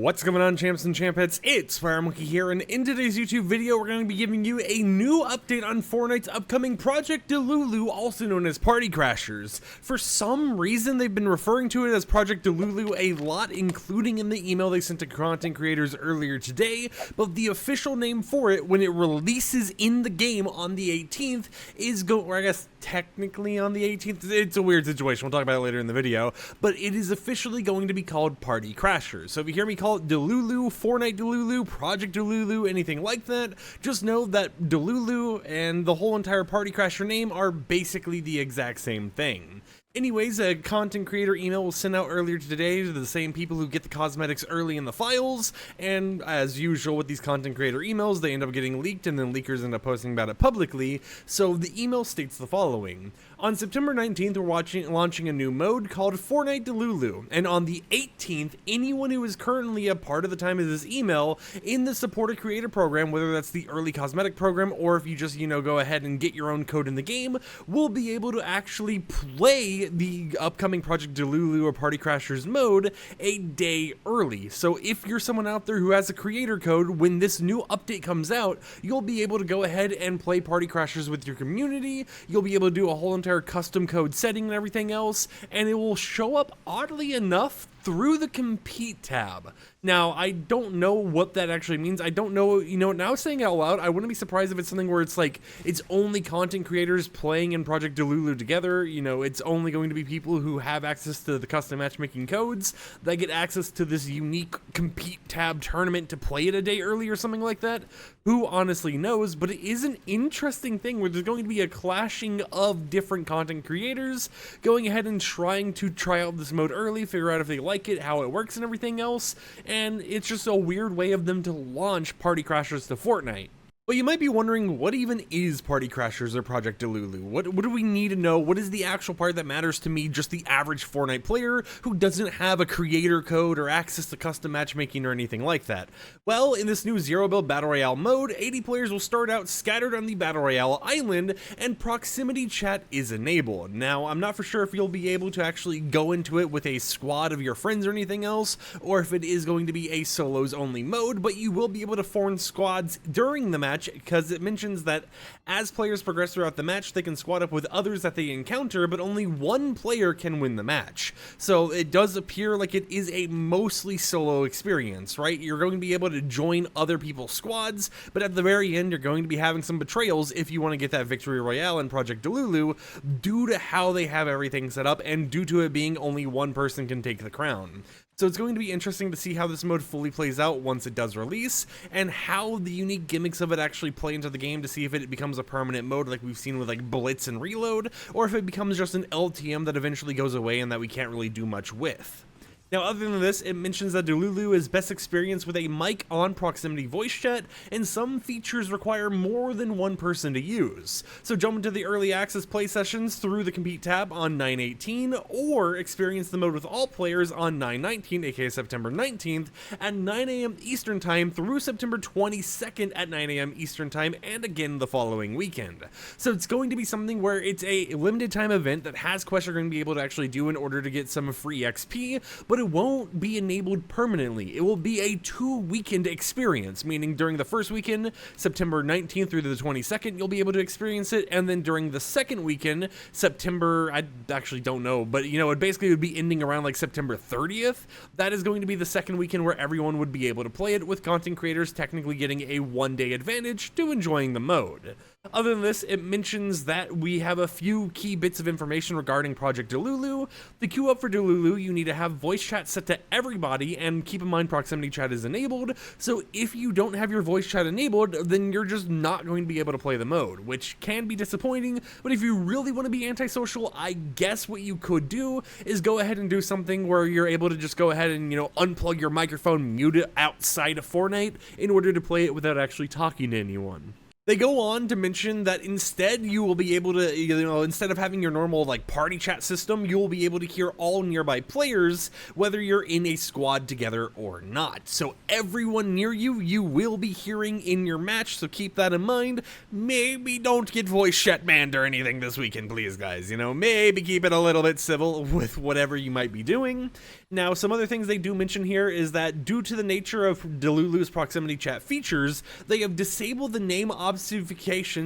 What's going on, champs and champettes? It's FireMonkey here, and in today's YouTube video, we're going to be giving you a new update on Fortnite's upcoming Project Delulu, also known as Party Crashers. For some reason, they've been referring to it as Project Delulu a lot, including in the email they sent to content creators earlier today, but the official name for it, when it releases in the game on the 18th, is or I guess technically on the 18th, it's a weird situation, we'll talk about it later in the video, but it is officially going to be called Party Crashers. So if you hear me call it Delulu, Fortnite Delulu, Project Delulu, anything like that, just know that Delulu and the whole entire Party Crasher name are basically the exact same thing. Anyways, a content creator email was sent out earlier today to the same people who get the cosmetics early in the files, and as usual with these content creator emails, they end up getting leaked and then leakers end up posting about it publicly. So the email states the following: on September 19th, we're launching a new mode called Fortnite Delulu, and on the 18th, anyone who is currently a part of the time of this email in the supported creator program, whether that's the early cosmetic program or if you just, go ahead and get your own code in the game, will be able to actually play the upcoming Project Delulu or Party Crashers mode a day early. So if you're someone out there who has a creator code, when this new update comes out, you'll be able to go ahead and play Party Crashers with your community. You'll be able to do a whole entire custom code setting and everything else, and it will show up, oddly enough, through the compete tab. Now, I don't know what that actually means. I don't know, now saying it out loud, I wouldn't be surprised if it's something where it's like, it's only content creators playing in Project Delulu together. It's only going to be people who have access to the custom matchmaking codes that get access to this unique compete tab tournament to play it a day early or something like that. Who honestly knows, but it is an interesting thing where there's going to be a clashing of different content creators going ahead and trying to try out this mode early, figure out if they like it, how it works and everything else, and it's just a weird way of them to launch Party Crashers to Fortnite. But you might be wondering, what even is Party Crashers or Project Delulu? What do we need to know? What is the actual part that matters to me, just the average Fortnite player who doesn't have a creator code or access to custom matchmaking or anything like that? Well, in this new Zero Build Battle Royale mode, 80 players will start out scattered on the Battle Royale island, and proximity chat is enabled. Now, I'm not for sure if you'll be able to actually go into it with a squad of your friends or anything else, or if it is going to be a solos only mode, but you will be able to form squads during the match, because it mentions that as players progress throughout the match, they can squad up with others that they encounter, but only one player can win the match. So it does appear like it is a mostly solo experience, right? You're going to be able to join other people's squads, but at the very end, you're going to be having some betrayals if you want to get that victory royale in Project Delulu, due to how they have everything set up and due to it being only one person can take the crown. So it's going to be interesting to see how this mode fully plays out once it does release, and how the unique gimmicks of it actually play into the game, to see if it becomes a permanent mode like we've seen with like Blitz and Reload, or if it becomes just an LTM that eventually goes away and that we can't really do much with. Now, other than this, it mentions that Delulu is best experienced with a mic on proximity voice chat, and some features require more than one person to use. So jump into the early access play sessions through the compete tab on 9/18, or experience the mode with all players on 9/19, aka September 19th, at 9 AM Eastern Time through September 22nd at 9 AM Eastern Time, and again the following weekend. So it's going to be something where it's a limited time event that has quests you're going to be able to actually do in order to get some free XP, but it won't be enabled permanently. It will be a 2-weekend experience, meaning during the first weekend, September 19th through the 22nd, you'll be able to experience it, and then during the second weekend, September, I actually don't know, but it basically would be ending around like September 30th. That is going to be the second weekend where everyone would be able to play it, with content creators technically getting a 1-day advantage to enjoying the mode. Other than this, it mentions that we have a few key bits of information regarding Project Delulu. The queue up for Delulu, you need to have voice chat set to everybody, and keep in mind proximity chat is enabled, so if you don't have your voice chat enabled, then you're just not going to be able to play the mode, which can be disappointing. But if you really want to be antisocial, I guess what you could do is go ahead and do something where you're able to just go ahead and, unplug your microphone, mute it outside of Fortnite in order to play it without actually talking to anyone. They go on to mention that instead you will be able to, instead of having your normal like party chat system, you will be able to hear all nearby players, whether you're in a squad together or not. So everyone near you, you will be hearing in your match, so keep that in mind. Maybe don't get voice chat banned or anything this weekend, please guys. Maybe keep it a little bit civil with whatever you might be doing. Now, some other things they do mention here is that due to the nature of Delulu's proximity chat features, they have disabled the name obfuscation /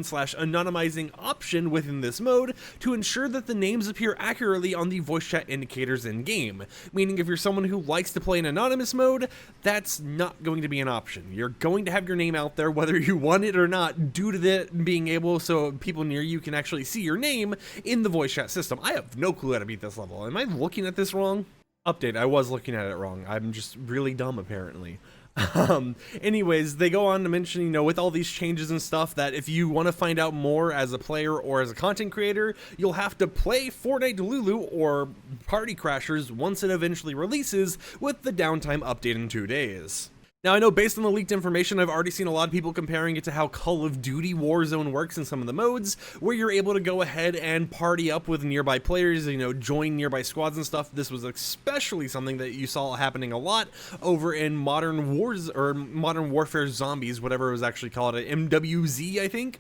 anonymizing option within this mode to ensure that the names appear accurately on the voice chat indicators in game. Meaning if you're someone who likes to play in anonymous mode, that's not going to be an option. You're going to have your name out there whether you want it or not, due to that being able so people near you can actually see your name in the voice chat system. I have no clue how to beat this level. Am I looking at this wrong? Update, I was looking at it wrong. I'm just really dumb apparently. Anyways, they go on to mention, with all these changes and stuff, that if you want to find out more as a player or as a content creator, you'll have to play Fortnite Delulu or Party Crashers once it eventually releases, with the downtime update in 2 days. Now, I know based on the leaked information, I've already seen a lot of people comparing it to how Call of Duty Warzone works in some of the modes, where you're able to go ahead and party up with nearby players, join nearby squads and stuff. This was especially something that you saw happening a lot over in Modern Warfare Zombies, whatever it was actually called, MWZ, I think.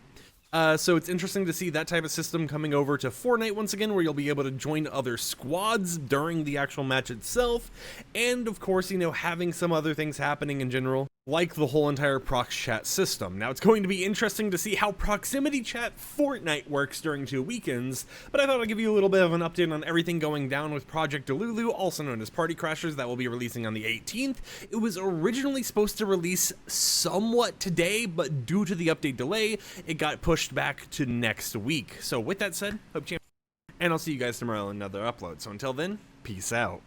So it's interesting to see that type of system coming over to Fortnite once again, where you'll be able to join other squads during the actual match itself, and of course, having some other things happening in general, like the whole entire prox chat system. Now, it's going to be interesting to see how proximity chat Fortnite works during 2 weekends, but I thought I'd give you a little bit of an update on everything going down with Project Delulu, also known as Party Crashers, that will be releasing on the 18th. It was originally supposed to release somewhat today, but due to the update delay, it got pushed back to next week. So with that said, and I'll see you guys tomorrow on another upload. So until then, peace out.